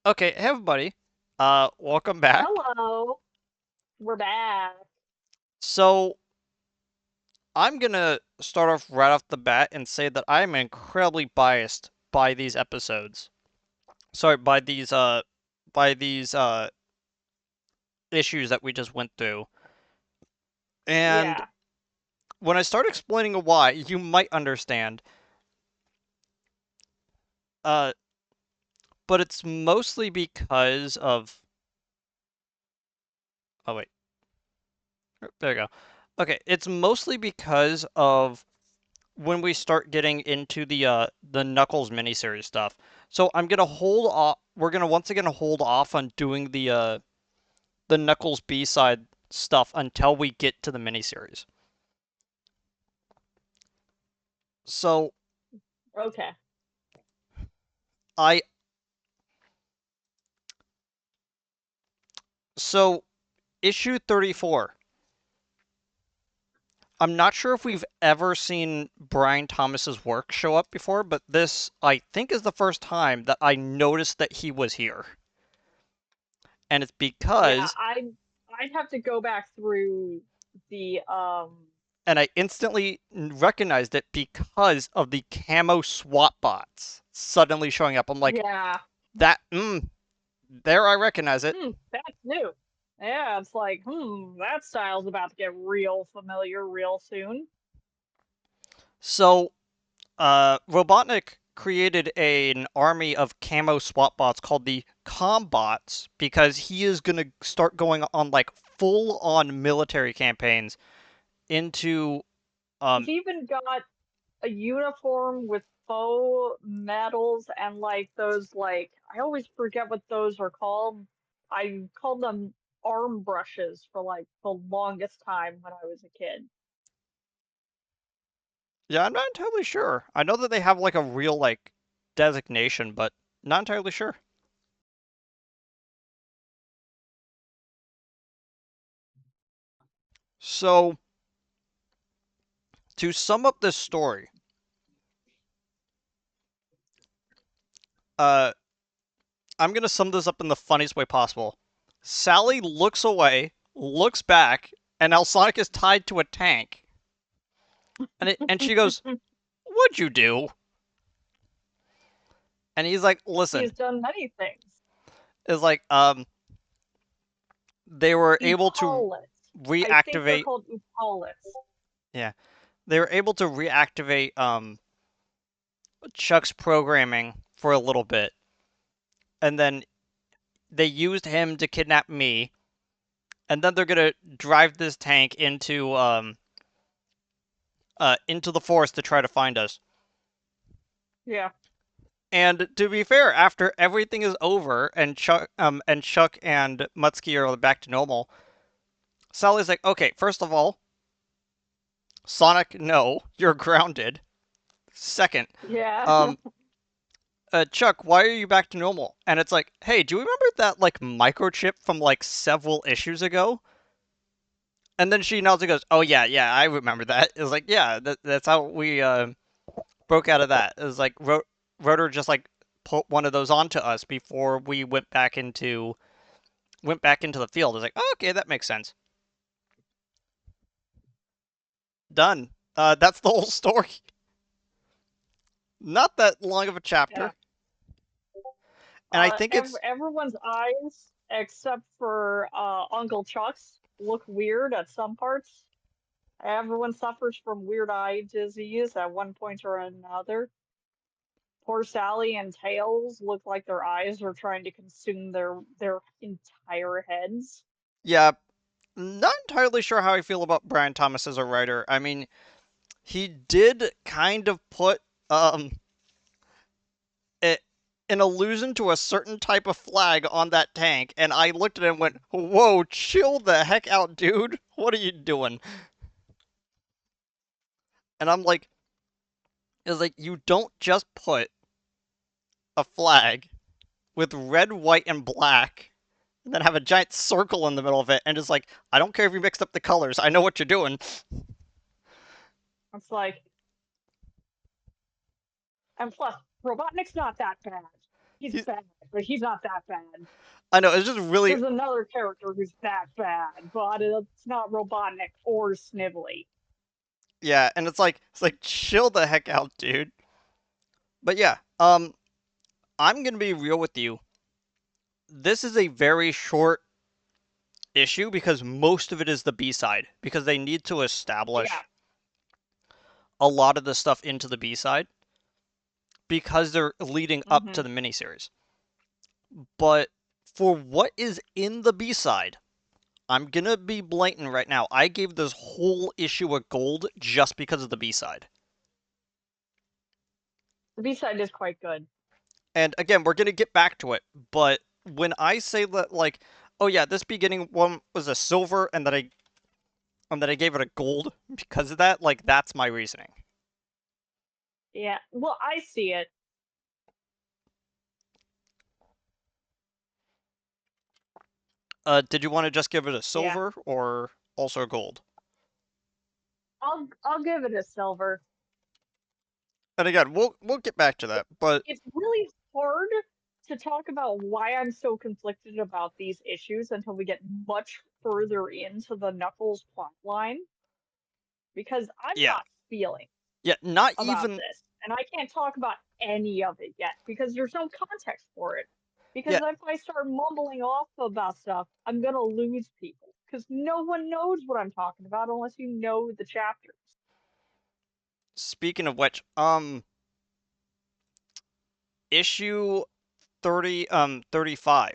Okay, hey everybody. Welcome back. Hello, we're back. So, I'm gonna start off right off the bat and say that I'm incredibly biased by these episodes. Sorry, by these issues that we just went through. And Yeah, when I start explaining why, you might understand. Uh, but it's mostly because of Oh wait, there you go. Okay, it's mostly because of when we start getting into the Knuckles miniseries stuff. So I'm gonna hold off. We're gonna once again hold off on doing the Knuckles B-side stuff until we get to the miniseries. So okay. I so issue 34. I'm not sure if we've ever seen Brian Thomas's work show up before, but this I think is the first time that I noticed that he was here. And it's Yeah, because I'd have to go back through the and I instantly recognized it because of the camo SWAT bots suddenly showing up. I'm like, yeah, that, there I recognize it. that's new. Yeah, it's like, that style's about to get real familiar real soon. So, Robotnik created an army of camo SWAT bots called the Combots because he is going to start going on like full on military campaigns into, He's um, even got a uniform with faux medals and like those I always forget what those are called. I called them arm brushes for like the longest time when I was a kid. yeah, I'm not entirely sure. I know that they have like a real like designation, but not entirely sure. So, to sum up this story, uh, I'm gonna sum this up in the funniest way possible. Sally looks away, looks back, and now Sonic is tied to a tank, and she goes, "What'd you do?" And he's like, "Listen," He's done many things. is like, they were able to Upaulists. I think they're reactivate. called upaulists. Yeah, they were able to reactivate Chuck's programming for a little bit, and then they used him to kidnap me, and then they're gonna drive this tank into the forest to try to find us. Yeah. And to be fair, after everything is over and Chuck and Mutsky are back to normal, Sally's like, "Okay, first of all, Sonic, no, you're grounded. Second, Yeah. um, Chuck, why are you back to normal?" And it's like, "Hey, do you remember that like microchip from like several issues ago?" And then she nods and goes, "Oh yeah, yeah, I remember that." It's like, yeah, that's how we broke out of that. It was like Rotor just like put one of those onto us before we went back into the field. I was like, oh, okay, that makes sense. Done. That's the whole story. Not that long of a Yeah. chapter, and I think it's Everyone's eyes, except for Uncle Chuck's, look weird at some parts. Everyone suffers from weird eye disease at one point or another. Poor Sally and Tails look like their eyes are trying to consume their entire heads. yeah, not entirely sure how I feel about Brian Thomas as a writer. I mean, he did kind of put it, an allusion to a certain type of flag on that tank, and I looked at it and went, "Whoa, chill the heck out, dude! What are you doing?" And I'm like, "It's like you don't just put a flag with red, white, and black, and then have a giant circle in the middle of it, and just like, I don't care if you mixed up the colors, I know what you're doing." It's like, and plus, Robotnik's not that bad. He's He, bad, but he's not that bad. I know it's just really There's another character who's that bad, but it's not Robotnik or Snively. yeah, and it's like chill the heck out, dude. But yeah, I'm gonna be real with you. This is a very short issue because most of it is the B side because they need to Yeah. establish a lot of the stuff into the B side because they're leading up to Mm-hmm. the miniseries. But for what is in the B side, I'm gonna be blatant right now. I gave this whole issue a gold just because of the B side. The B side is quite good. And again, we're gonna get back to it, but when I say that, like, oh yeah, this beginning one was a silver, and that I gave it a gold because of that, like, that's my reasoning. Yeah. Well, I see it. Did you want to just give it a Yeah. silver or also a gold? I'll give it a silver. And again, we'll get back to that, but It's really hard to talk about why I'm so conflicted about these issues until we get much further into the Knuckles plot line because I'm yeah, not feeling yeah, not about even this. And I can't talk about any of it yet because there's no context for it. Because yeah. if I start mumbling off about stuff, I'm going to lose people because no one knows what I'm talking about unless you know the chapters. Speaking of which, issue 35.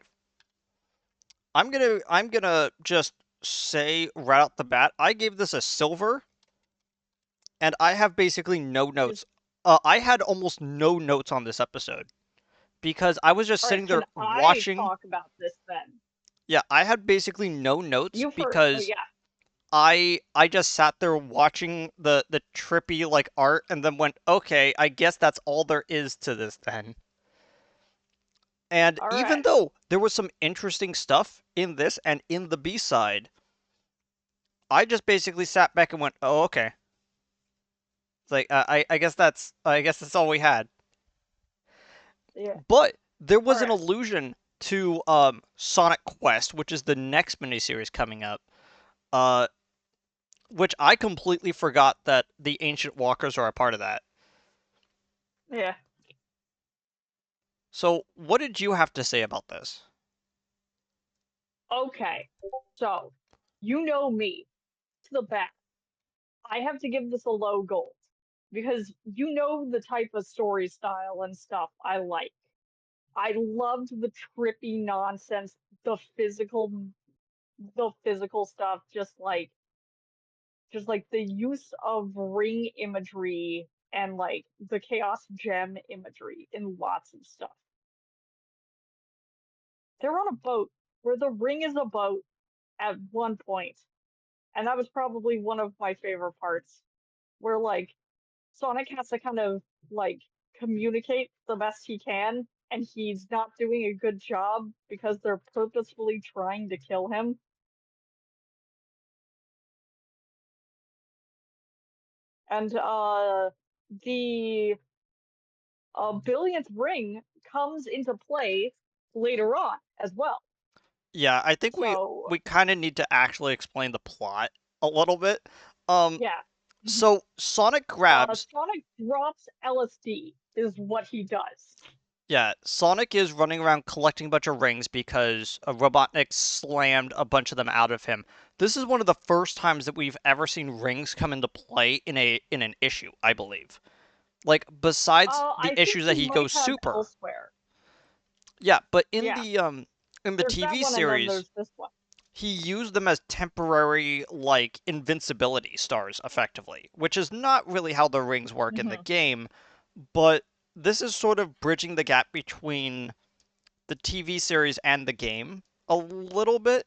I'm gonna just say right out the bat, I gave this a silver, and I have basically no Is notes. I had almost no notes on this episode because I was just all right, sitting can there I watching. talk about this then? Yeah, I had basically no notes You first. Oh, because yeah. I just sat there watching the trippy like art and then went, okay, I guess that's all there is to this then. And All even right. though there was some interesting stuff in this and in the B side, I just basically sat back and went, oh, okay. It's like I guess that's all we had. Yeah. But there All was an right. allusion to Sonic Quest, which is the next miniseries coming up. Uh, which I completely forgot that the Ancient Walkers are a part of that. Yeah. So, what did you have to say about this? Okay. So, you know me to the back. I have to give this a low gold because you know the type of story style and stuff I like. I loved the trippy nonsense, the physical stuff, just like the use of ring imagery and like the chaos gem imagery in lots of stuff. They're on a boat where the ring is a boat at one point, and that was probably one of my favorite parts where like Sonic has to kind of like communicate the best he can, and he's not doing a good job because they're purposefully trying to kill him. And the billionth ring comes into play later on as well. Yeah, I think we So we kind of need to actually explain the plot a little bit. Um, yeah, so Sonic grabs. Sonic drops LSD is what he does. Yeah, Sonic is running around collecting a bunch of rings because a Robotnik slammed a bunch of them out of him. This is one of the first times that we've ever seen rings come into play in an issue, I believe. Like besides the I think issues that he he might goes have super. elsewhere. Yeah, but Yeah, in the there's that TV one, and then series, there's this one. he used them as temporary like invincibility stars effectively, which is not really how the rings work in the Hmm. game, but this is sort of bridging the gap between the TV series and the game a little bit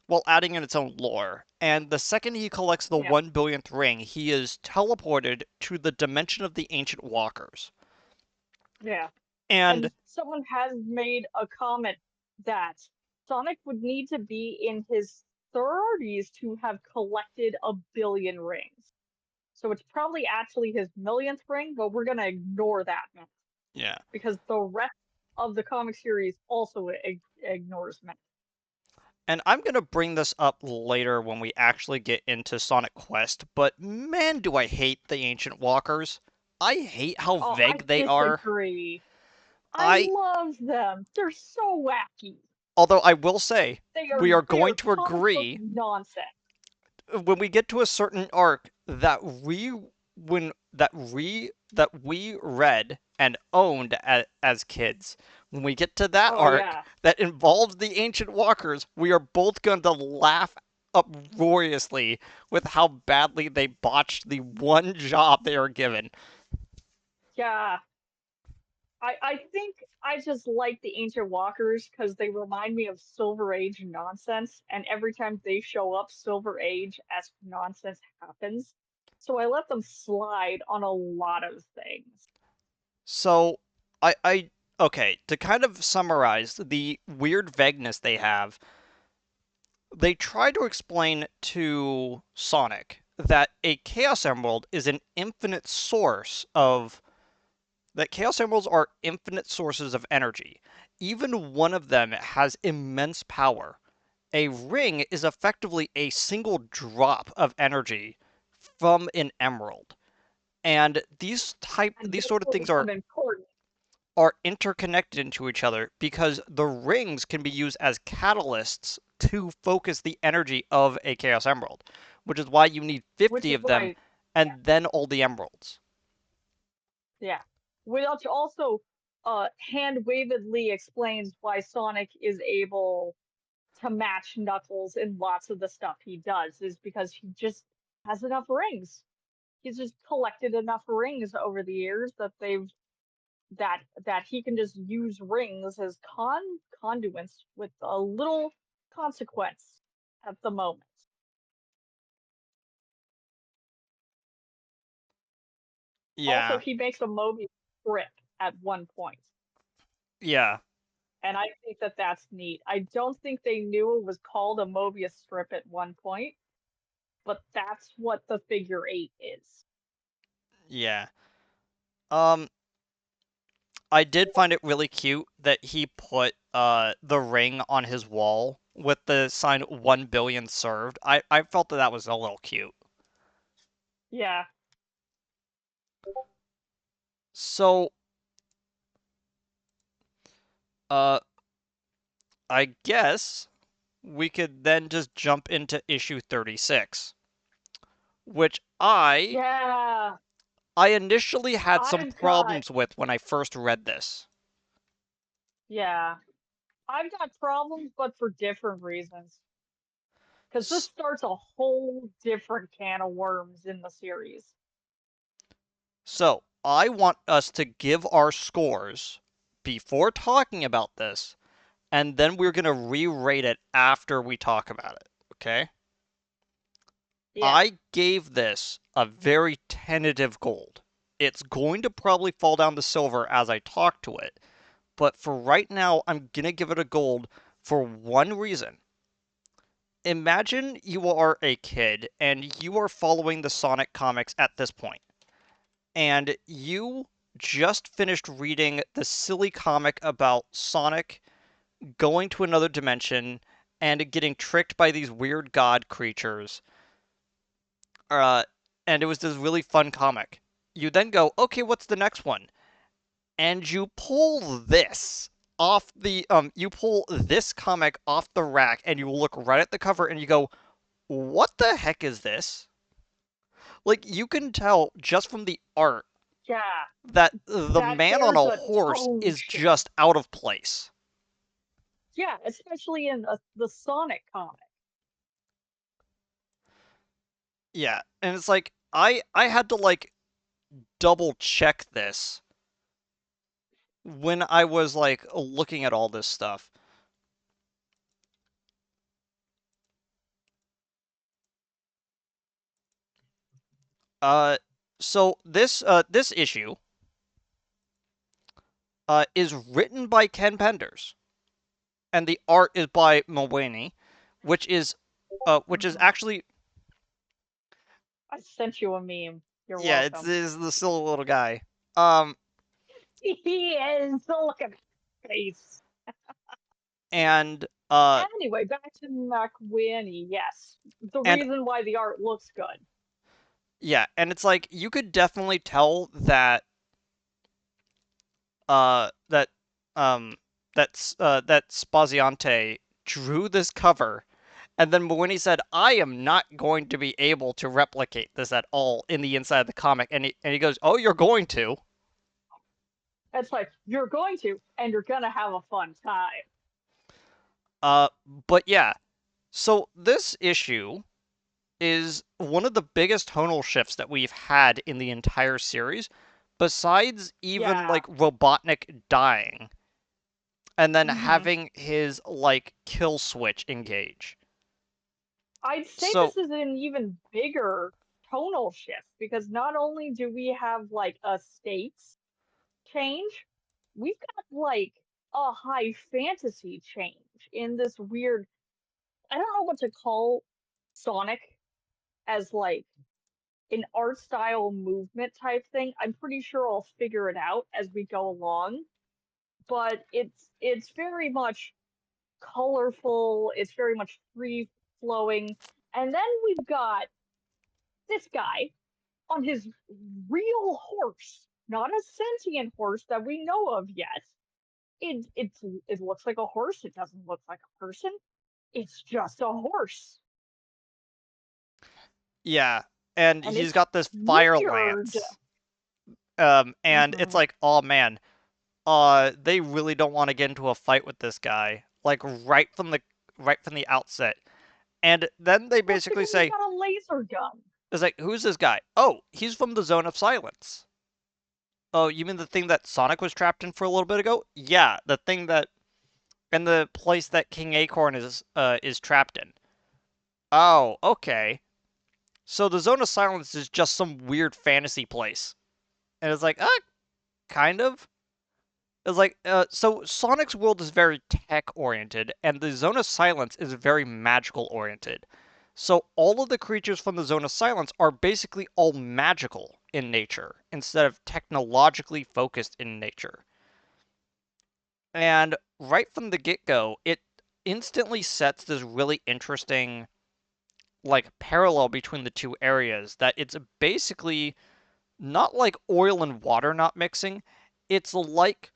while adding in its own lore. And the second he collects the Yeah, 1 billionth ring, he is teleported to the dimension of the ancient walkers. yeah. And And someone has made a comment that Sonic would need to be in his 30s to have collected a billion rings. So it's probably actually his millionth ring, but we're gonna ignore that yeah, because the rest of the comic series also ignores men. And I'm gonna bring this up later when we actually get into Sonic Quest, but man, do I hate the Ancient Walkers. I hate how Oh, I vague they are. disagree. I I, love them. They're so wacky. although I will say, They are we are they going are to comic book agree nonsense. when we get to a certain arc that we read and owned as kids. When we get to that Oh arc yeah, that involves the ancient walkers, we are both going to laugh uproariously with how badly they botched the one job they are given. yeah. I think I just like the Ancient Walkers because they remind me of Silver Age nonsense, and every time they show up, Silver Age as nonsense happens. So I let them slide on a lot of things. So I okay, to kind of summarize the weird vagueness they have, they try to explain to Sonic that a Chaos Emerald is an infinite source of that Chaos Emeralds are infinite sources of energy. Even one of them has immense power. A ring is effectively a single drop of energy from an emerald. And And these this sort of will things become important. are interconnected into each other because the rings can be used as catalysts to focus the energy of a Chaos Emerald, which is why you need Which 50 is of them why, yeah, and then all the emeralds. yeah. Which also hand wavedly explains why Sonic is able to match Knuckles in lots of the stuff he does, is because he just has enough rings. He's just collected enough rings over the years that that he can just use rings as conduits with a little consequence at the moment. Also, Yeah, he makes a Mobius strip at one point, yeah, and I think that that's neat. I don't think they knew it was called a Mobius strip at one point, but that's what the figure eight is. yeah. Um, I did find it really cute that he put the ring on his wall with the sign 1 billion served. I felt that that was a little cute. Yeah, So, uh, I guess we could then just jump into issue 36, which yeah. I initially had some I've got problems with when I first read this. yeah. I've got problems, but for different reasons. Because this S- starts a whole different can of worms in the series. So, I want us to give our scores before talking about this, and then we're going to re-rate it after we talk about it, okay? Yeah, I gave this a very tentative gold. It's going to probably fall down to silver as I talk to it, but for right now, I'm going to give it a gold for one reason. Imagine you are a kid and you are following the Sonic comics at this point, and you just finished reading the silly comic about Sonic going to another dimension and getting tricked by these weird god creatures. Uh, and it was this really fun comic. You then go, okay, what's the next one? And you pull this comic off the rack and you look right at the cover and you go, what the heck is this? Like you can tell just from the art yeah. that the That man on there's a a horse tone is shift. just out of place. Yeah, especially in the Sonic comic. Yeah, and it's like I had to like double check this when I was like looking at all this stuff. Uh so this issue is written by Ken Penders and the art is by Mulvaney, which is Mhm. actually I sent you a meme. You're yeah, it's, welcome. it's the silly little guy. Um He is. Look at it. face. And Anyway, back to McWinnie. Yes, the and reason why the art looks good. yeah, and it's like you could definitely tell that um that Spaziante drew this cover, and then when he said, "I am not going to be able to replicate this at all in the inside of the comic," and he goes, "Oh, you're going to." It's like you're going to, and you're gonna have a fun time. Uh, but yeah, so this issue is one of the biggest tonal shifts that we've had in the entire series, besides even Yeah. like Robotnik dying and then hmm having his like kill switch engage. I'd say So this is an even bigger tonal shift because not only do we have like a states change, we've got like a high fantasy change in this weird, I don't know what to call Sonic as like an art style movement type thing. I'm pretty sure I'll figure it out as we go along, but it's very much colorful, it's very much free flowing. And then we've got this guy on his real horse, not a sentient horse that we know of yet. It looks like a horse. It doesn't look like a person. It's just a horse, yeah, and and he's it's got this fire weird. lance. And it's hmm like, oh man, they really don't want to get into a fight with this guy, like right from the outset. And then they Well, it's basically because he's say, got a laser gun. it's like, who's this guy? Oh, he's from the Zone of Silence. Oh, you mean the thing that Sonic was trapped in for a little bit ago? Yeah, the thing that and the place that King Acorn is trapped in. Oh, okay. So the Zone of Silence is just some weird fantasy place. And it's like, kind of. It's like, so Sonic's world is very tech oriented, and the Zone of Silence is very magical oriented. So all of the creatures from the Zone of Silence are basically all magical in nature instead of technologically focused in nature. And right from the get-go, it instantly sets this really interesting like parallel between the two areas that it's basically not like oil and water not mixing. It's like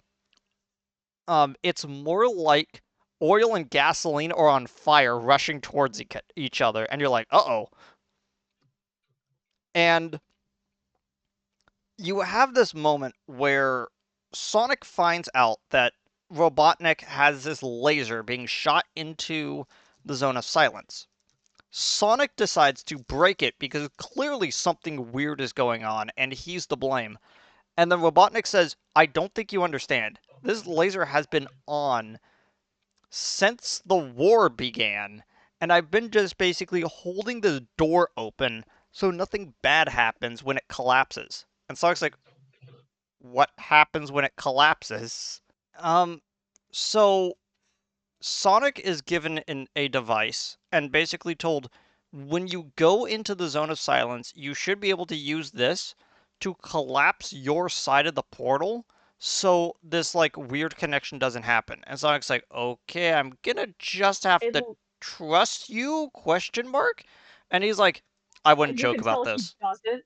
it's more like oil and gasoline are on fire rushing towards each other and you're like, "Uh-oh." And you have this moment where Sonic finds out that Robotnik has this laser being shot into the Zone of Silence. Sonic decides to break it because clearly something weird is going on and he's to blame. And then Robotnik says, I don't think you understand. This laser has been on since the war began, and I've been just basically holding this door open so nothing bad happens when it collapses. And Sonic's like, what happens when it collapses? Um, so Sonic is given a device and basically told when you go into the Zone of Silence, you should be able to use this to collapse your side of the portal so this like weird connection doesn't happen. And Sonic's like, "Okay, I'm gonna just have It to trust you?" Question mark. And he's like, "I wouldn't you joke can about tell he this." doesn't.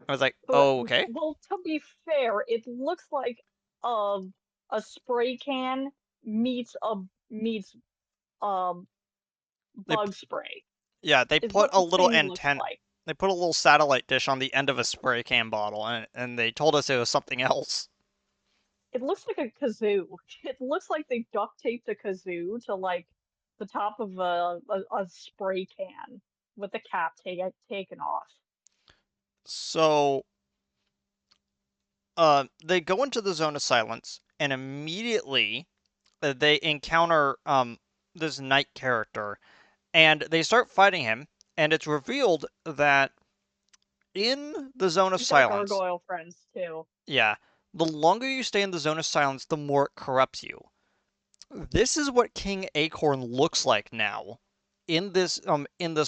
I was like, But "Oh, okay." well, to be fair, it looks like um a spray can meets um They bug spray Yeah, they is put what a the little thing looks antenna. like. They put a little satellite dish on the end of a spray can bottle, and they told us it was something else. It looks like a kazoo. It looks like they duct taped a kazoo to like the top of a spray can with the cap taken off. So, they go into the Zone of Silence, and immediately they encounter this knight character, and they start fighting him, and it's revealed that in the Zone of He's got Silence, gargoyle friends too. yeah, the longer you stay in the Zone of Silence, the more it corrupts you. This is what King Acorn looks like now in this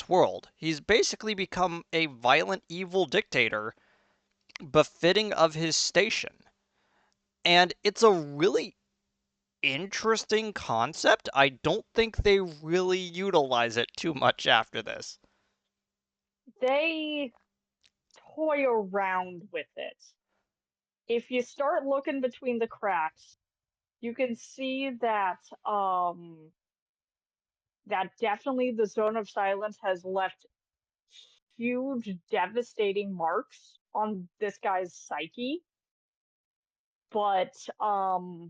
world. He's basically become a violent evil dictator befitting of his station. And it's a really interesting concept. I don't think they really utilize it too much after this. They toy around with it. If you start looking between the cracks, you can see that definitely the zone of silence has left huge devastating marks on this guy's psyche, but I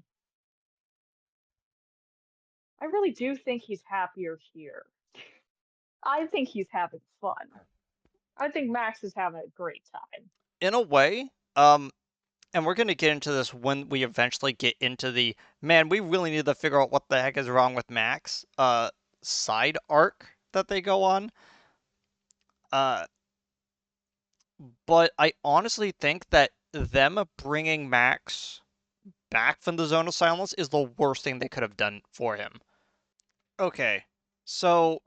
really do think he's happier here. I think he's having fun. I think Max is having a great time. In a way, and we're going to get into this when we eventually get into the man, we really need to figure out what the heck is wrong with Max side arc that they go on. Uh, but I honestly think that them bringing Max back from the Zone of Silence is the worst thing they could have done for him. Okay, so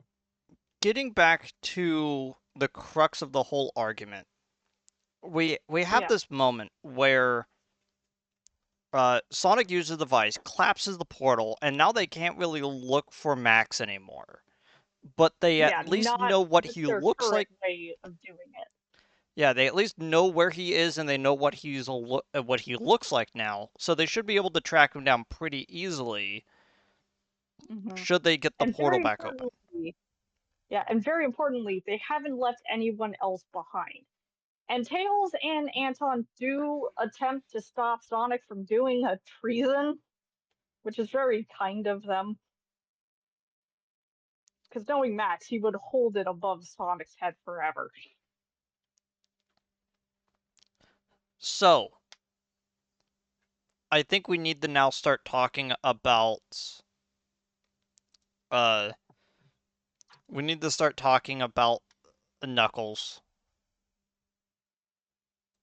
getting back to the crux of the whole argument, we have Yeah, this moment where Sonic uses the device, collapses the portal, and now they can't really look for Max anymore. But they yeah, at least not know what with he their looks current like. way of doing it. Yeah, they at least know where he is and they know what he looks like now. So they should be able to track him down pretty easily Hmm. should they get the And portal very back open. importantly, yeah, and very importantly, they haven't left anyone else behind. And Tails and Anton do attempt to stop Sonic from doing a treason, which is very kind of them. Because knowing Max, he would hold it above Sonic's head forever. So, I think we need to now start talking about uh we need to start talking about Knuckles.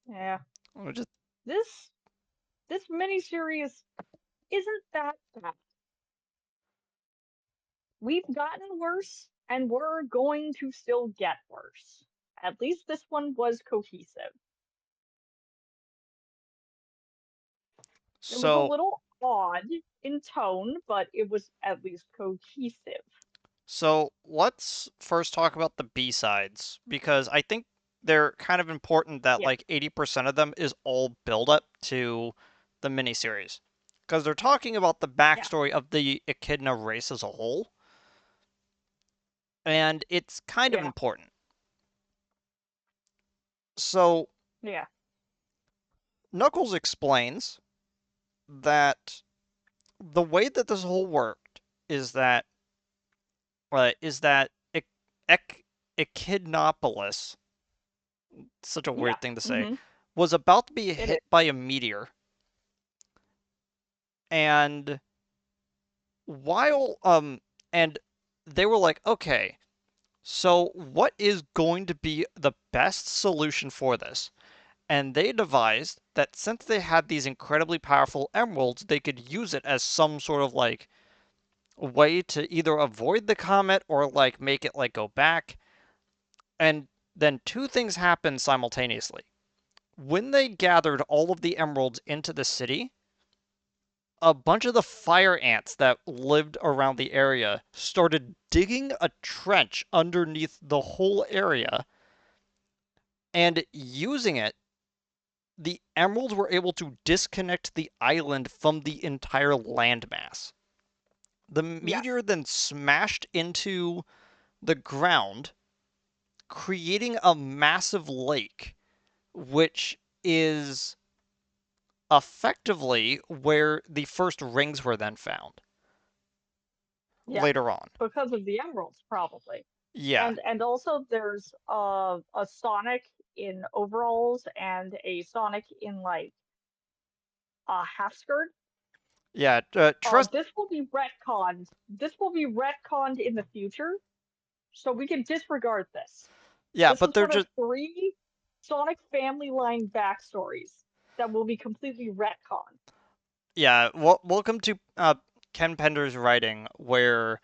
Yeah, Which is this this miniseries isn't that bad. We've gotten worse, and we're going to still get worse. At least this one was cohesive. It was a so little odd in tone, but it was at least cohesive. So let's first talk about the B-sides because I think they're kind of important that Yeah, like 80% of them is all build up to the miniseries. Because they're talking about the yeah, backstory of the Echidna race as a whole, and it's kind of yeah, important. So yeah, Knuckles explains that the way that this whole worked is that Echidnopolis, such a yeah. weird thing to say, Mm-hmm. was about to be It is. hit by a meteor. And while and they were like, okay, so what is going to be the best solution for this? And they devised that since they had these incredibly powerful emeralds, they could use it as some sort of like way to either avoid the comet or like make it like go back. And then two things happened simultaneously. When they gathered all of the emeralds into the city, a bunch of the fire ants that lived around the area started digging a trench underneath the whole area and using it. The emeralds were able to disconnect the island from the entire landmass. The meteor Yes. then smashed into the ground, creating a massive lake, which is effectively where the first rings were then found Yeah. later on. Because of the emeralds, probably. Yeah, And also there's a Sonic in overalls and a Sonic in like a half skirt. yeah. Trust. This will be retconned. This will be retconned in the future, so we can disregard this. Yeah, This but is they're one of just three Sonic family line backstories that will be completely retconned. yeah. Welcome to Ken Pender's writing, where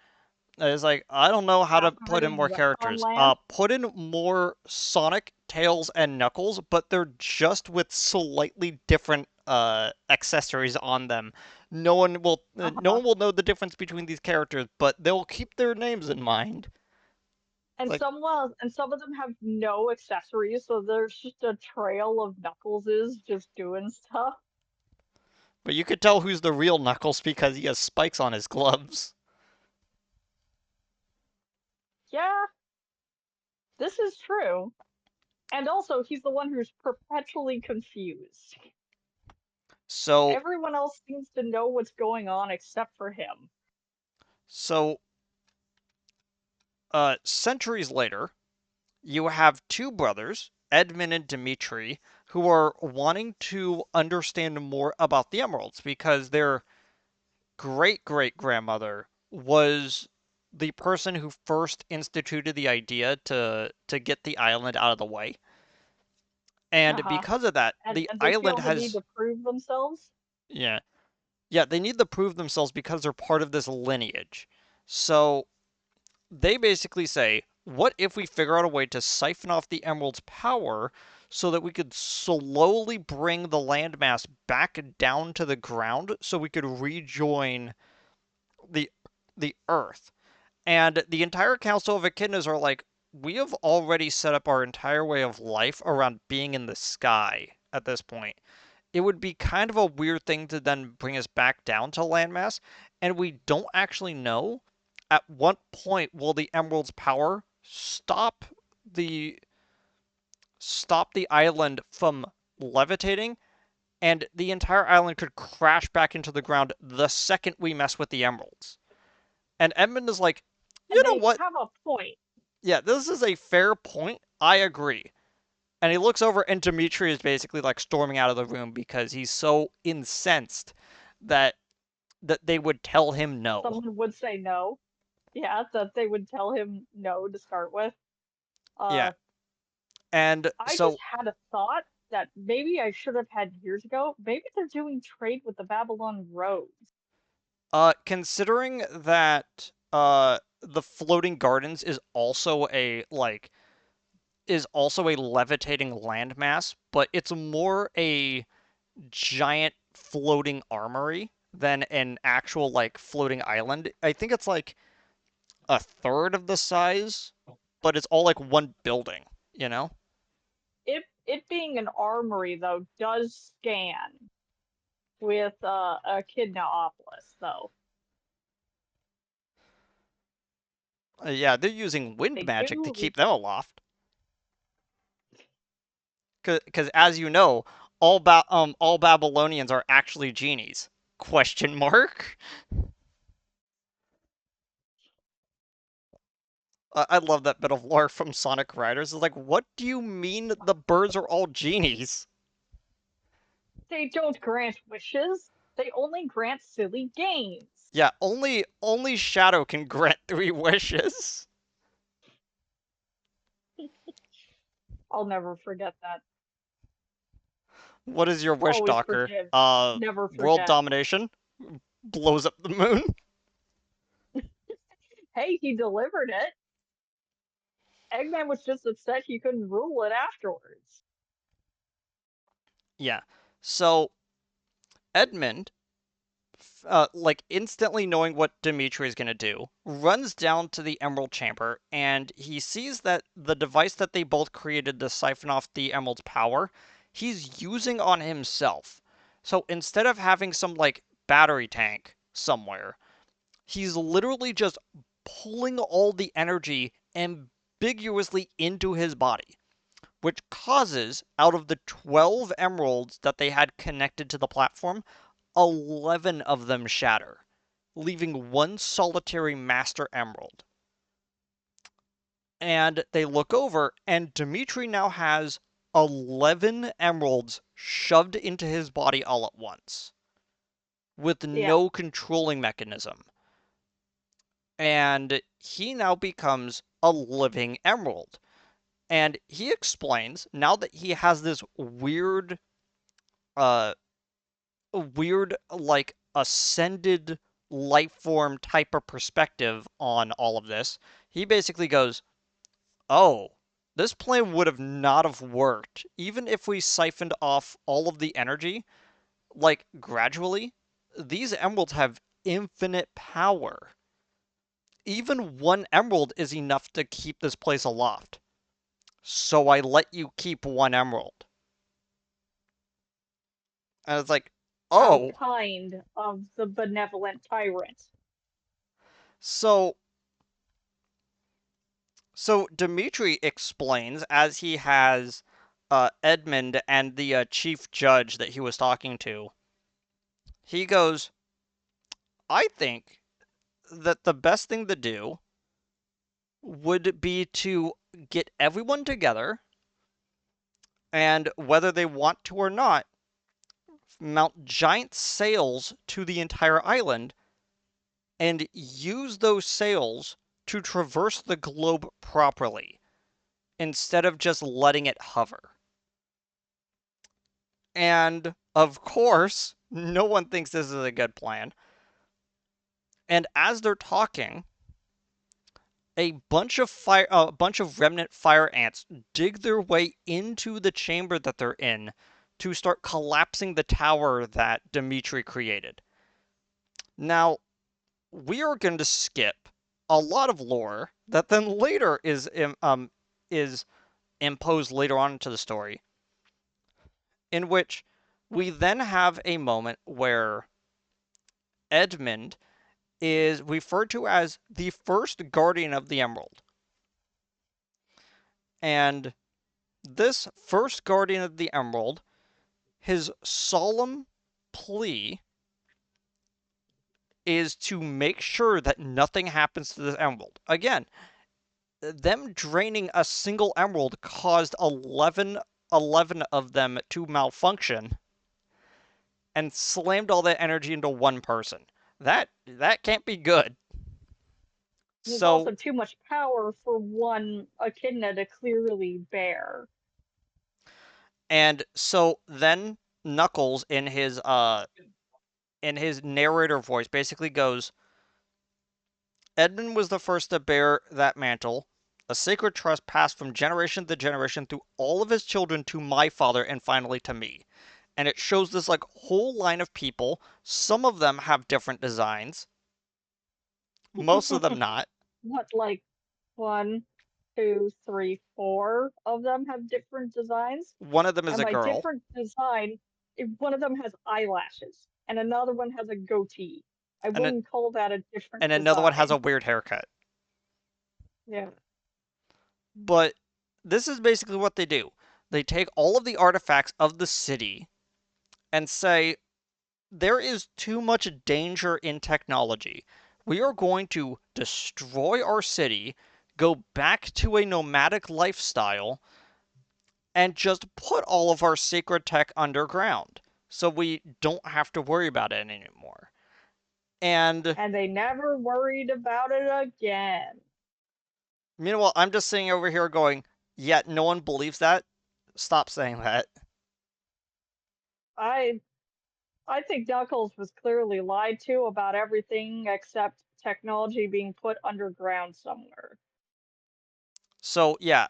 it's like I don't know how to put in Fascinating more retcon characters. land. Put in more Sonic, Tails, and Knuckles, but they're just with slightly different accessories on them. No Uh-huh. one will know the difference between these characters, but they'll keep their names in mind. Like, And some of them have no accessories, so there's just a trail of Knuckleses just doing stuff. but you could tell who's the real Knuckles because he has spikes on his gloves. Yeah, this is true. And also, he's the one who's perpetually confused. So, Everyone else seems to know what's going on except for him. so, centuries later, you have two brothers, Edmund and Dmitri, who are wanting to understand more about the emeralds because their great great grandmother was the person who first instituted the idea to get the island out of the way. And Uh-huh. because of that, the And they island feel the need has to prove themselves. yeah, yeah, they need to prove themselves because they're part of this lineage. So they basically say, what if we figure out a way to siphon off the emerald's power so that we could slowly bring the landmass back down to the ground so we could rejoin the the earth. And the entire Council of Echidnas are like, we have already set up our entire way of life around being in the sky at this point. It would be kind of a weird thing to then bring us back down to landmass, and we don't actually know at what point will the Emerald's power the stop the island from levitating, and the entire island could crash back into the ground the second we mess with the emeralds. And Edmund is like, you And know they what? have a point. Yeah, this is a fair point. I agree. And he looks over, and Dimitri is basically like storming out of the room because he's so incensed that they would tell him no. Someone would say no. Yeah, that they would tell him no to start with. Yeah, Uh, and I just so had a thought that maybe I should have had years ago. Maybe they're doing trade with the Babylon Roads. considering that the floating gardens is also a levitating landmass, but it's more a giant floating armory than an actual like floating island. I think it's like a third of the size, but it's all like one building, you know? It being an armory though does scan with Echidnaopolis though. Yeah, they're using wind They magic to do. keep them aloft. Because as you know, all Babylonians are actually genies. Question mark? I love that bit of lore from Sonic Riders. It's like, what do you mean the birds are all genies? They don't grant wishes. They only grant silly games. Yeah, only Shadow can grant three wishes. I'll never forget that. What is your wish, Always Docker? forgive. Never World forget. domination? Blows up the moon? Hey, he delivered it. Eggman was just upset he couldn't rule it afterwards. Yeah. So Edmund, like instantly knowing what Dimitri is gonna do, runs down to the Emerald Chamber and he sees that the device that they both created to siphon off the Emerald's power, he's using on himself. So instead of having some like battery tank somewhere, he's literally just pulling all the energy ambiguously into his body, which causes, out of the 12 emeralds that they had connected to the platform, 11 of them shatter, leaving one solitary master emerald. And they look over, and Dimitri now has 11 emeralds shoved into his body all at once, with Yeah, no controlling mechanism. And he now becomes a living emerald. And he explains now that he has this uh, weird, like, ascended life form type of perspective on all of this. He basically goes, oh, this plan would have not have worked, even if we siphoned off all of the energy, like, gradually. these emeralds have infinite power. Even one emerald is enough to keep this place aloft. So I let you keep one emerald. And it's like, How oh, kind of the benevolent tyrant. so Dimitri explains as he has Edmund and the chief judge that he was talking to. He goes, I think that the best thing to do would be to get everyone together and whether they want to or not, mount giant sails to the entire island and use those sails to traverse the globe properly instead of just letting it hover. And of course, no one thinks this is a good plan. And as they're talking, a bunch of remnant fire ants dig their way into the chamber that they're in to start collapsing the tower that Dimitri created. Now, we are going to skip a lot of lore that then later is imposed later on into the story, in which we then have a moment where Edmund is referred to as the first guardian of the Emerald. And this first guardian of the Emerald, his solemn plea is to make sure that nothing happens to this emerald. Again, them draining a single emerald caused 11 of them to malfunction and slammed all that energy into one person. That can't be good. There's So also too much power for one echidna to clearly bear. so then Knuckles in his narrator voice basically goes, Edmund was the first to bear that mantle, a sacred trust passed from generation to generation through all of his children to my father and finally to me. And it shows this like whole line of people. Some of them have different designs, most of them not. What, like one, two, three, four of them have different designs? One of them is And a by girl, different design, if one of them has eyelashes and another one has a goatee. I and wouldn't call that a different and another one has a design. weird haircut. Yeah. But this is basically what they do. They take all of the artifacts of the city and say, there is too much danger in technology. We are going to destroy our city, go back to a nomadic lifestyle, and just put all of our sacred tech underground so we don't have to worry about it anymore. And And they never worried about it again. meanwhile, I'm just sitting over here going, yet no one believes that. Stop saying that. I I think Knuckles was clearly lied to about everything except technology being put underground somewhere. So yeah,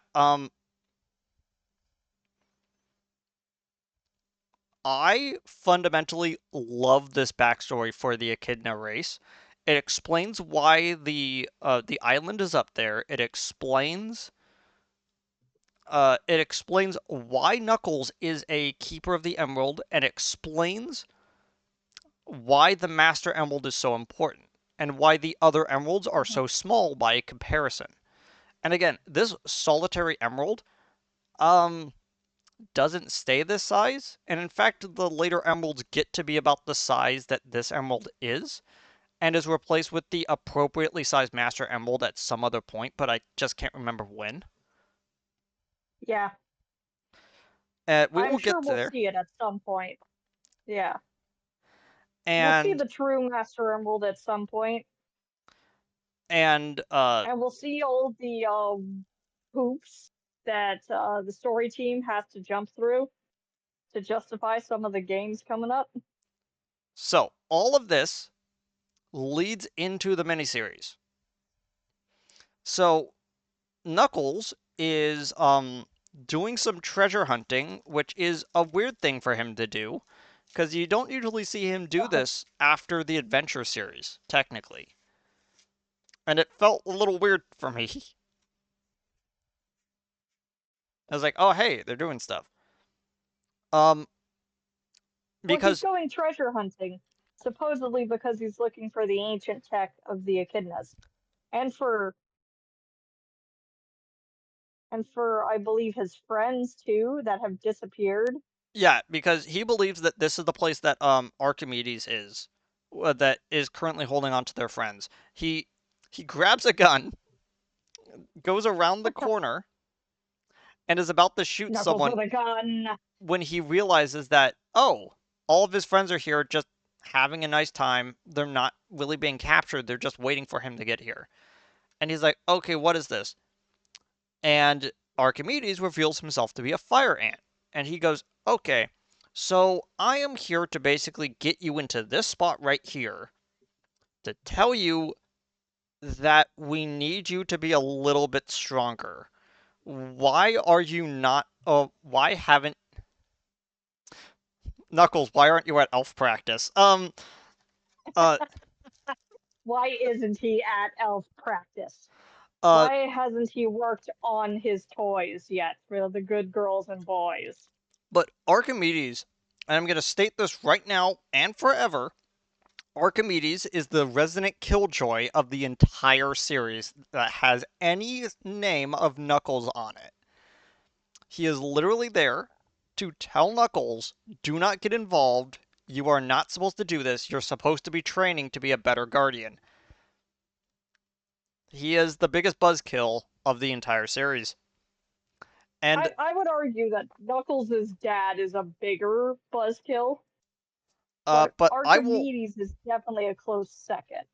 I fundamentally love this backstory for the Echidna race. It explains why the island is up there. It explains why Knuckles is a keeper of the emerald, and explains why the Master Emerald is so important and why the other emeralds are so small by comparison. And again, this solitary emerald um doesn't stay this size, and in fact, the later emeralds get to be about the size that this emerald is, and is replaced with the appropriately sized Master Emerald at some other point, but I just can't remember when. Yeah, We I'm will sure get we'll there, see it at some point. Yeah, we'll see and the true Master Emerald at some point, and and we'll see all the hoops that the story team has to jump through to justify some of the games coming up. so all of this leads into the miniseries. So Knuckles is doing some treasure hunting, which is a weird thing for him to do because you don't usually see him do this after the adventure series, technically. And it felt a little weird for me. I was like, oh hey, they're doing stuff. Um, Well, he's because going treasure hunting, supposedly because he's looking for the ancient tech of the echidnas, and for I believe his friends too that have disappeared. yeah, because he believes that this is the place that Archimedes is, that is currently holding on to their friends. He grabs a gun, goes around the corner, and is about to shoot Knuckles someone with a gun. when he realizes that, oh, all of his friends are here just having a nice time. They're not really being captured. They're just waiting for him to get here. And he's like, okay, what is this? And Archimedes reveals himself to be a fire ant. And he goes, okay, so I am here to basically get you into this spot right here to tell you that we need you to be a little bit stronger. Why are you not? Why haven't Knuckles? Why aren't you at elf practice? Uh, Why isn't he at elf practice? uh. Why hasn't he worked on his toys yet for the good girls and boys? But Archimedes, and I'm gonna state this right now and forever. Archimedes is the resident killjoy of the entire series that has any name of Knuckles on it. He is literally there to tell Knuckles, do not get involved. You are not supposed to do this. You're supposed to be training to be a better guardian. He is the biggest buzzkill of the entire series. And I would argue that Knuckles' dad is a bigger buzzkill, but but Archimedes is definitely a close second.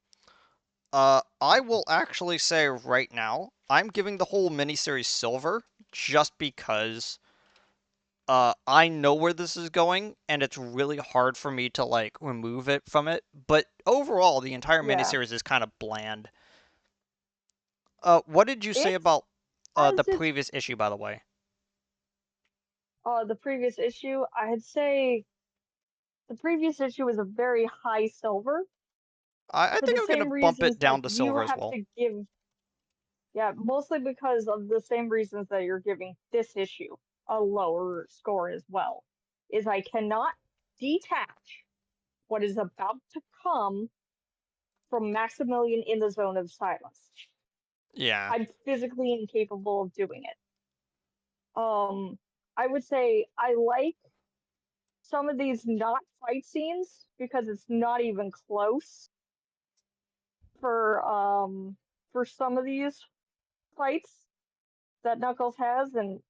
I will actually say right now, I'm giving the whole miniseries silver just because I know where this is going, and it's really hard for me to like remove it from it. But overall, the entire Yeah. miniseries is kind of bland. What did you say It about the has its previous issue, by the way? the previous issue, I'd say the previous issue was a very high silver I for think the I'm gonna same bump it reasons that down to you silver as have well. to give. Yeah, mostly because of the same reasons that you're giving this issue a lower score as well. Is I cannot detach what is about to come from Maximilian in the Zone of Silence. Yeah, I'm physically incapable of doing it. I would say I like some of these not fight scenes because it's not even close for some of these fights that Knuckles has, and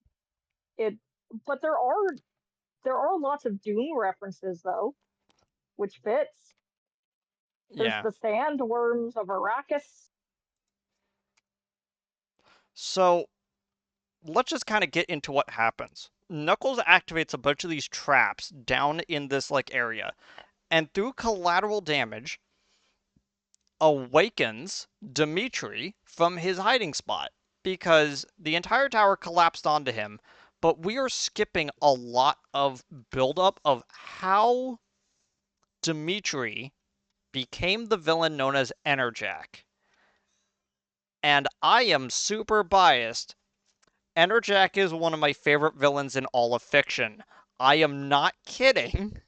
it. But there are lots of Doom references though, which fits. There's yeah. the sandworms of Arrakis. So let's just kind of get into what happens. Knuckles activates a bunch of these traps down in this like area, and through collateral damage, awakens Dimitri from his hiding spot because the entire tower collapsed onto him. But we are skipping a lot of buildup of how Dimitri became the villain known as Enerjack. And I am super biased. Enerjack is one of my favorite villains in all of fiction. I am not kidding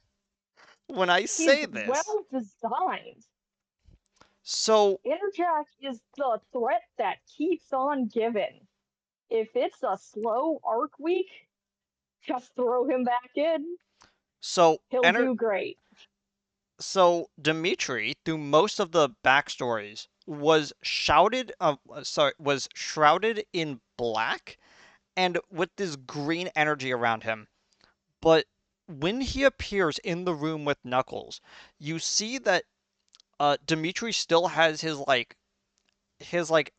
when I He's say this. well designed. So, Interjack is the threat that keeps on giving. If it's a slow arc week, just throw him back in. so He'll Ener- do great. so Dimitri, through most of the backstories, was shrouded in black and with this green energy around him. But when he appears in the room with Knuckles, you see that Dimitri still has his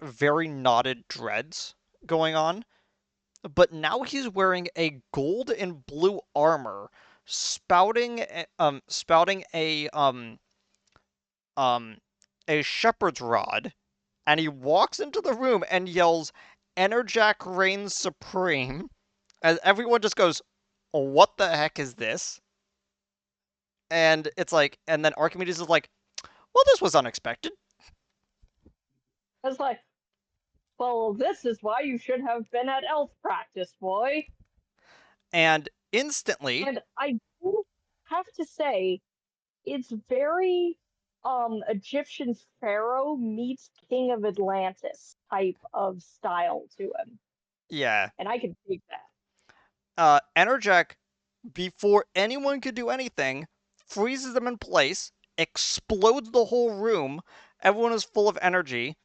very knotted dreads going on, but now he's wearing a gold and blue armor, spouting um a shepherd's rod, and he walks into the room and yells, "Enerjack reigns supreme," as everyone just goes, "What the heck is this?" And it's like, and then Archimedes is like, well, this was unexpected. It's like, well, this is why you should have been at elf practice, boy. And instantly, And I do have to say, it's very Egyptian pharaoh meets King of Atlantis type of style to him. yeah, And I can dig that. Enerjack, before anyone could do anything, freezes them in place, explodes the whole room. Everyone is full of energy.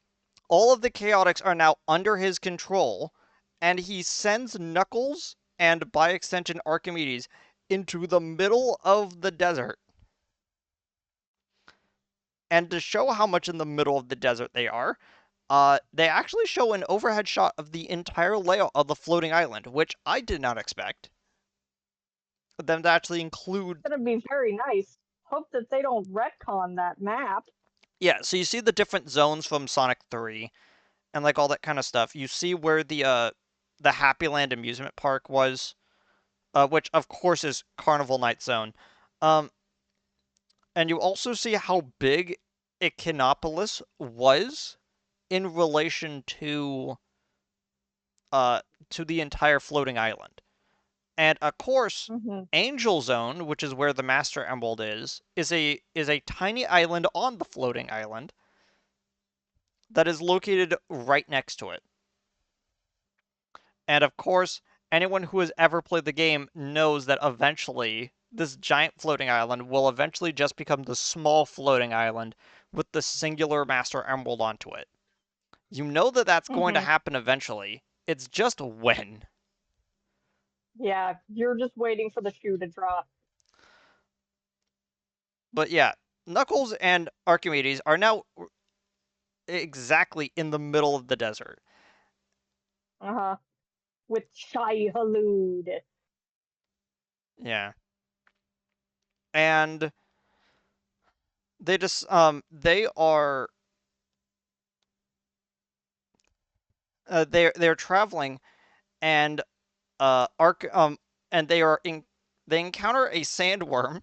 All of the chaotics are now under his control, and he sends Knuckles and, by extension, Archimedes into the middle of the desert. And to show how much in the middle of the desert they are, they actually show an overhead shot of the entire layout of the floating island, which I did not expect them to actually include. It's gonna be very nice. Hope that they don't retcon that map. Yeah, so you see the different zones from Sonic 3 and like all that kind of stuff. You see where the Happy Land amusement park was, which of course is Carnival Night Zone. Um, and you also see how big Echinopolis was in relation uh to the entire floating island. And of course, Hmm. Angel Zone, which is where the Master Emerald is a tiny island on the floating island that is located right next to it. And of course, anyone who has ever played the game knows that eventually this giant floating island will eventually just become the small floating island with the singular Master Emerald onto it. You know that that's going to Hmm. happen eventually. It's just when. Yeah, you're just waiting for the shoe to drop. But yeah, Knuckles and Archimedes are now exactly in the middle of the desert. Uh-huh. With Shai Halud. Yeah. And they are they're traveling and arc and they encounter a sandworm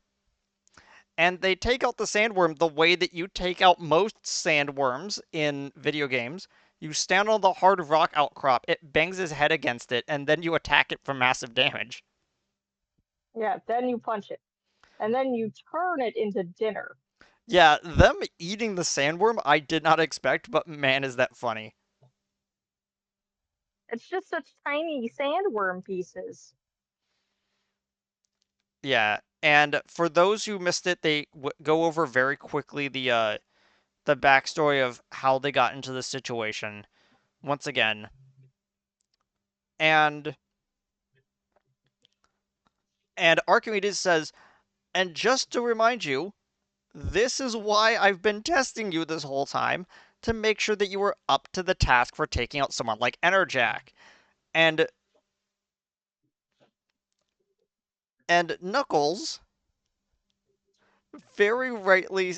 and they take out the sandworm the way that you take out most sandworms in video games. You stand on the hard rock outcrop, it bangs his head against it, and then you attack it for massive damage. Yeah, then you punch it. And then you turn it into dinner. Yeah, them eating the sandworm I did not expect, but man is that funny. It's just such tiny sandworm pieces. Yeah, and for those who missed it, they go over very quickly the backstory of how they got into the situation once again. And Archimedes says, "And just to remind you, this is why I've been testing you this whole time to make sure that you were up to the task for taking out someone like Enerjack." And Knuckles very rightly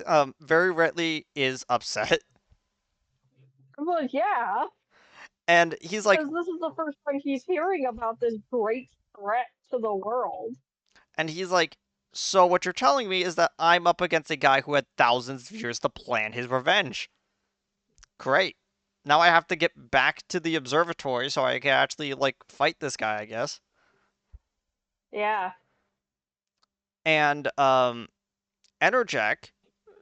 is upset. Well, yeah, And he's like because this is the first time he's hearing about this great threat to the world. and he's like, "So what you're telling me is that I'm up against a guy who had thousands of years to plan his revenge. Great. Now I have to get back to the observatory so I can actually like fight this guy, I guess." Yeah, And Enerjack,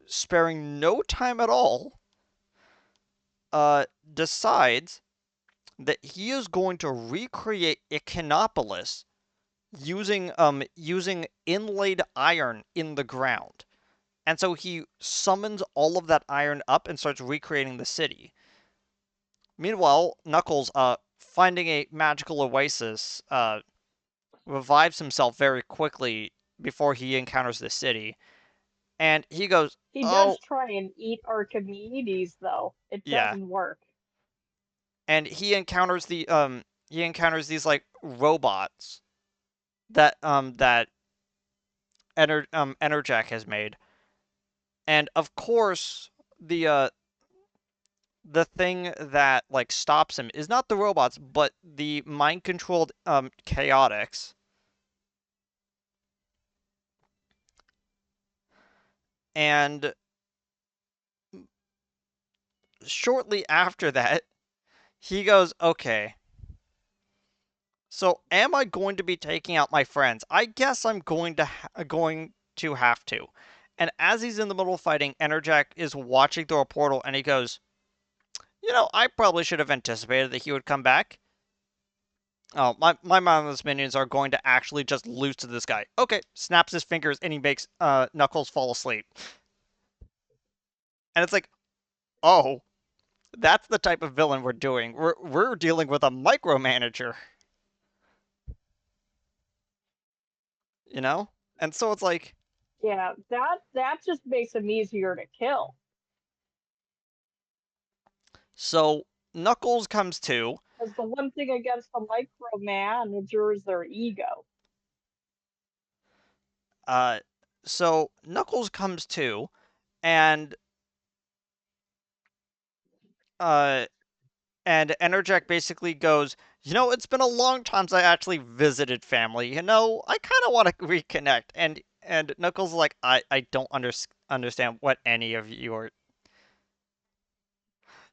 sparing no time at all, decides that he is going to recreate Echinopolis using inlaid iron in the ground. And so he summons all of that iron up and starts recreating the city. Meanwhile, Knuckles, finding a magical oasis, revives himself very quickly before he encounters the city. And he goes, he does "Oh, try and eat Archimedes, though. It yeah." doesn't work. And he encounters these like robots that Enerjack has made. And of course, the thing that like stops him is not the robots, but the mind controlled chaotix. And shortly after that, he goes, "Okay, so am I going to be taking out my friends? I guess I'm going to have to." And as he's in the middle of fighting, Enerjack is watching through a portal, and he goes, I probably should have anticipated that he would come back. Oh, my mindless minions are going to actually just lose to this guy. Okay, snaps his fingers, and he makes Knuckles fall asleep. And it's like, oh, that's the type of villain we're doing. We're dealing with a micromanager, you know? And so it's like, Yeah, that just makes him easier to kill. so Knuckles comes to, Because the one thing against the micromanager is their ego. uh, so Knuckles comes to, and uh, and Enerjack basically goes, it's been a long time since I actually visited family. I kind of want to reconnect. And Knuckles is like, I don't understand what any of you are.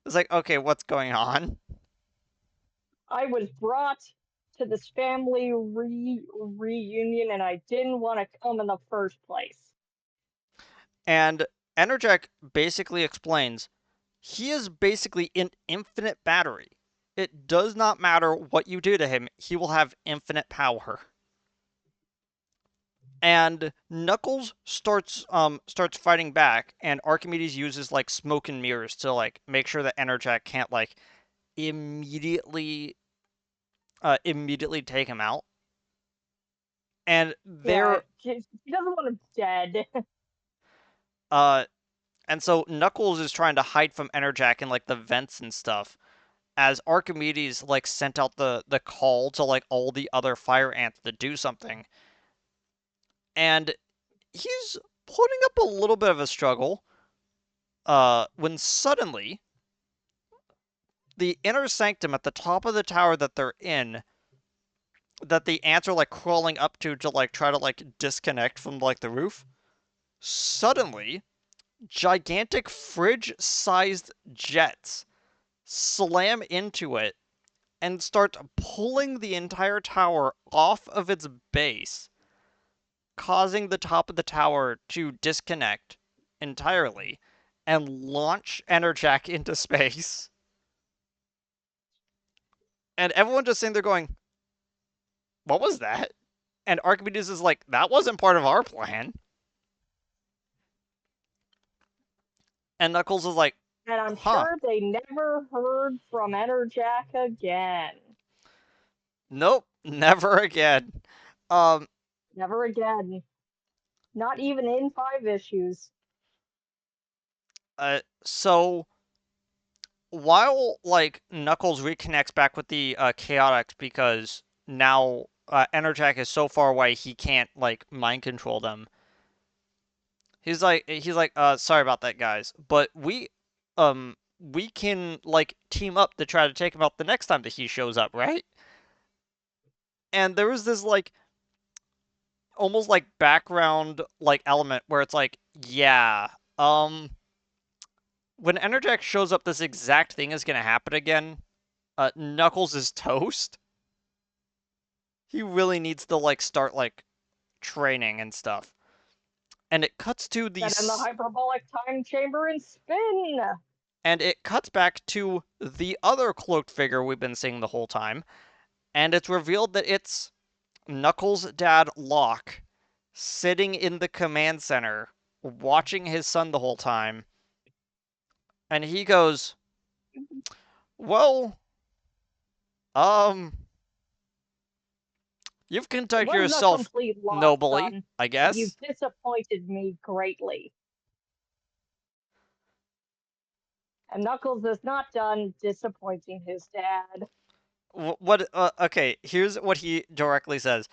It's like, okay, what's going on? I was brought to this family reunion and I didn't want to come in the first place. And Enerjack basically explains he is basically an infinite battery. It does not matter what you do to him, he will have infinite power. And Knuckles starts fighting back, and Archimedes uses like smoke and mirrors to like make sure that Enerjack can't like immediately immediately take him out. And Yeah, they're he doesn't want him dead. uh and so Knuckles is trying to hide from Enerjack in like the vents and stuff, as Archimedes like sent out the call to like all the other fire ants to do something. And he's putting up a little bit of a struggle when suddenly the inner sanctum at the top of the tower that they're in, that the ants are like crawling up to like try to like disconnect from like the roof, suddenly gigantic fridge-sized jets slam into it and start pulling the entire tower off of its base, causing the top of the tower to disconnect entirely and launch Enerjack into space. And everyone just sitting there going, "What was that?" And Archimedes is like, "That wasn't part of our plan." And Knuckles is like, And I'm "Huh, sure they never heard from Enerjack again. nope, never again." Um, Never again. Not even in 5 issues. so while like Knuckles reconnects back with the Chaotix because now Enerjack is so far away he can't like mind control them. He's like sorry about that guys, but we can like team up to try to take him out the next time that he shows up, right? And there was this like almost like background like element where it's like, yeah, um when Enerjack shows up this exact thing is gonna happen again. Knuckles is toast. He really needs to like start like training and stuff. And it cuts to Get in the these hyperbolic time chamber and spin. and it cuts back to the other cloaked figure we've been seeing the whole time, and it's revealed that it's Knuckles' dad Locke sitting in the command center watching his son the whole time, and he goes, "Well, um, you've It conducted wasn't a yourself complete loss, nobly, son, I but you've guess." disappointed me greatly. And Knuckles is not done disappointing his dad. What? Okay, here's what he directly says.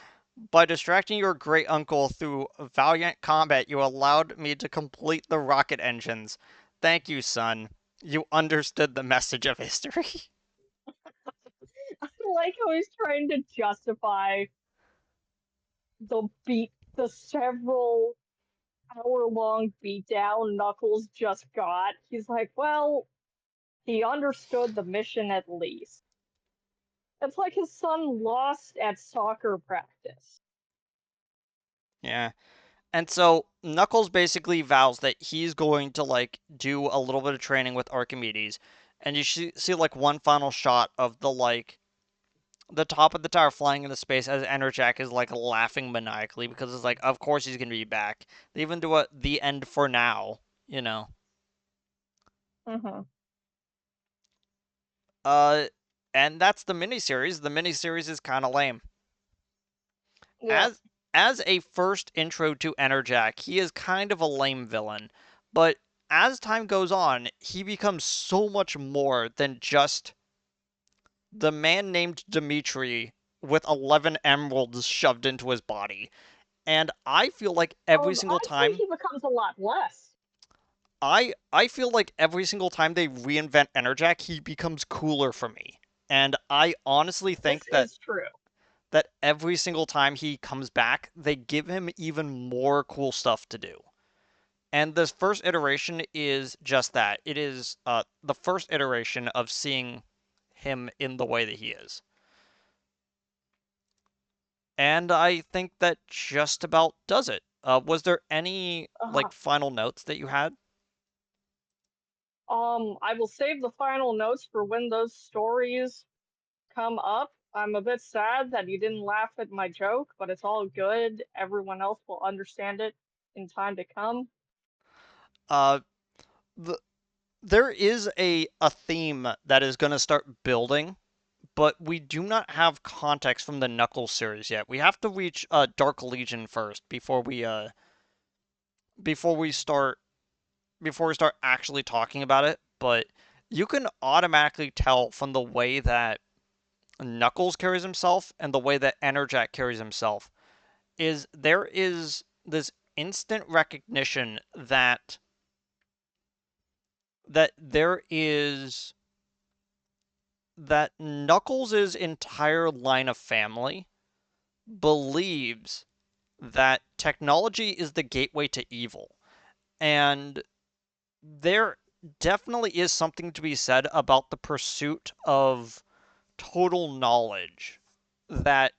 "By distracting your great uncle through valiant combat, you allowed me to complete the rocket engines. Thank you, son. You understood the message of history." I like how he's trying to justify the several hour-long beatdown Knuckles just got, he's like, well, he understood the mission at least. It's like his son lost at soccer practice. Yeah. And so Knuckles basically vows that he's going to like do a little bit of training with Archimedes, and you see like one final shot of the top of the tower flying into space as Enerjack is like laughing maniacally because it's like, of course he's gonna be back. They even do a the end for now, you know. Mm-hmm. Uh, and that's the miniseries. The miniseries is kind of lame. Yep. As a first intro to Enerjack, he is kind of a lame villain, but as time goes on, he becomes so much more than just the man named Dimitri with 11 emeralds shoved into his body. And I feel like every single I think time he becomes a lot less. I feel like every single time they reinvent Enerjack, he becomes cooler for me. And I honestly This think is true. that every single time he comes back, they give him even more cool stuff to do. And this first iteration is just that. It is the first iteration of seeing him in the way that he is. And I think that just about does it. Was there any Uh, like final notes that you had? I will save the final notes for when those stories come up. I'm a bit sad that you didn't laugh at my joke, but it's all good. Everyone else will understand it in time to come. Uh, the, there is a theme that is going to start building, but we do not have context from the Knuckles series yet. We have to reach Dark Legion first before we start before we start actually talking about it. But you can automatically tell from the way that Knuckles carries himself and the way that Enerjack carries himself is there is this instant recognition that there is that Knuckles' entire line of family believes that technology is the gateway to evil. And there definitely is something to be said about the pursuit of total knowledge that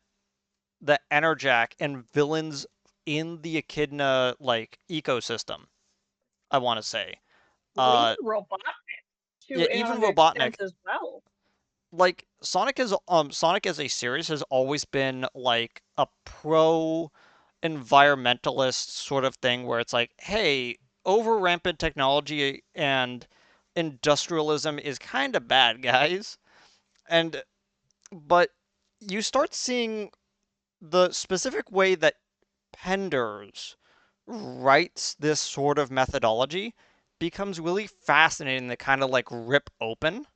the Enerjack and villains in the Echidna like ecosystem, I want to say. Well, even Uh Robotnik yeah, to even an Robotnik, extent as well. like Sonic as a series has always been like a pro environmentalist sort of thing where it's like, hey, over rampant technology and industrialism is kind of bad, guys. And but you start seeing the specific way that Penders writes this sort of methodology becomes really fascinating to kind of like rip open.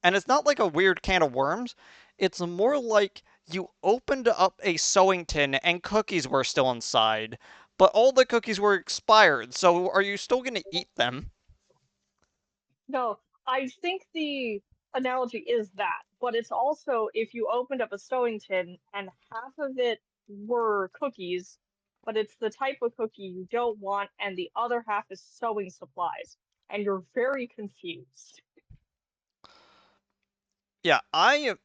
And it's not like a weird can of worms. It's more like you opened up a sewing tin and cookies were still inside, but all the cookies were expired. So are you still going to eat them? No, I think the analogy is that, but it's also if you opened up a sewing tin and half of it were cookies, but it's the type of cookie you don't want, and the other half is sewing supplies, and you're very confused. Yeah, I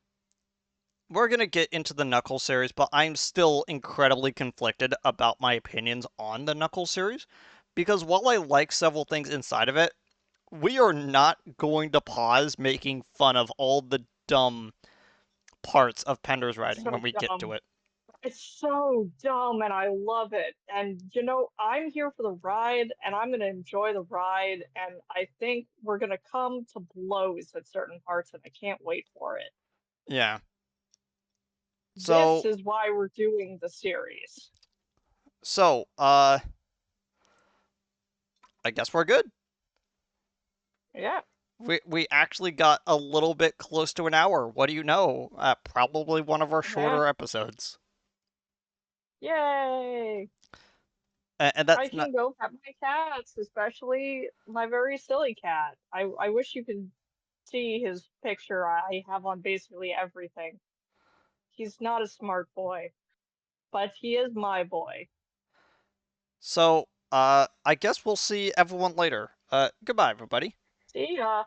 we're going to get into the Knuckles series, but I'm still incredibly conflicted about my opinions on the Knuckles series because while I like several things inside of it, we are not going to pause making fun of all the dumb parts of Pender's It's writing when so we get to dumb. it. It's so dumb, and I love it. And I'm here for the ride, and I'm gonna enjoy the ride. And I think we're gonna come to blows at certain parts, and I can't wait for it. Yeah. This So is why we're doing the series. so I guess we're good. Yeah, We actually got a little bit close to an hour. What do you know? Probably one of our yeah. shorter episodes. Yay! And I that's not can go pet my cats, especially my very silly cat. I wish you could see his picture I have on basically everything. He's not a smart boy, but he is my boy. so. I guess we'll see everyone later. Goodbye, everybody. See ya.